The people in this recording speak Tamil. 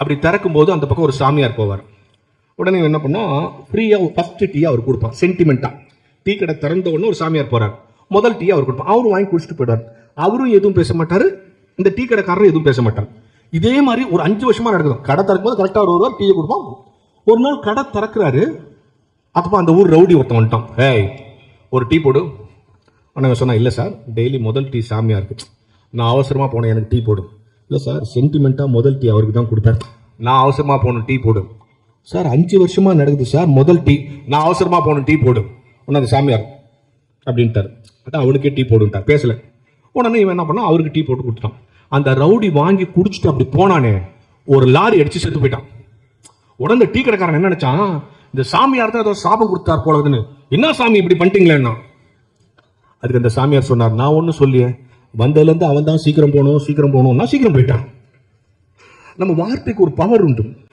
அப்படி திறக்கும் போது அந்த பக்கம் ஒரு சாமியார் போவார். உடனே என்ன பண்ணோம், ஃப்ரீயாக ஃபர்ஸ்ட் டீ அவர் கொடுப்பான். சென்டிமெண்ட்டாக டீ கடை திறந்த உடனே ஒரு சாமியார் போறார், முதல் டீ அவர் கொடுப்பான். அவரும் வாங்கி குடிச்சிட்டு போயிடுவார். அவரும் எதுவும் பேச மாட்டாரு, இந்த டீ கடைக்காரரும் எதுவும் பேச மாட்டார். இதே மாதிரி ஒரு 5 வருஷமா நடக்குது. கடை திறக்கும் போது கரெக்டாக ஒரு வருவார், டீயை கொடுப்பான். ஒரு நாள் கடை திறக்கிறாரு, அப்போ அந்த ஊர் ரவுடி ஒருத்தன் வந்துட்டான். ஏய், ஒரு டீ போடு. ஆனால் சொன்னா, இல்லை சார், டெய்லி முதல் டீ சாமியா இருக்கு, நான் அவசரமா போனேன், எனக்கு டீ போடு. இல்லை சார், சென்டிமெண்ட்டாக முதல் டீ அவருக்கு தான் கொடுப்பேன், நான் அவசரமா போகணும், டீ போடு. சார் 5 வருஷமா நடக்குது சார், முதல் டீ, நான் அவசரமா போகணும், டீ போடு. உடனே அந்த சாமியார் அப்படின்ட்டார். அதான் அவனுக்கே டீ போடுன்ட்டார், பேசல. உடனே இவன் என்ன பண்ணா, அவருக்கு டீ போட்டு கொடுத்துட்டான். அந்த ரவுடி வாங்கி குடிச்சிட்டு அப்படி போனானே, ஒரு லாரி அடிச்சு செத்து போயிட்டான். உடனே டீ கடைக்காரன் என்ன நினைச்சான், இந்த சாமியார் தான் ஏதோ சாபம் கொடுத்தார் போலதுன்னு, என்ன சாமி இப்படி பண்ணிட்டீங்களேன்னா. அதுக்கு அந்த சாமியார் சொன்னார், நான் ஒன்னும் சொல்லியே, வந்ததுலேருந்து அவன் தான் சீக்கிரம் போகணும் சீக்கிரம் போகணும்னா சீக்கிரம் போயிட்டான். நம்ம வார்த்தைக்கு ஒரு பவர் உண்டு.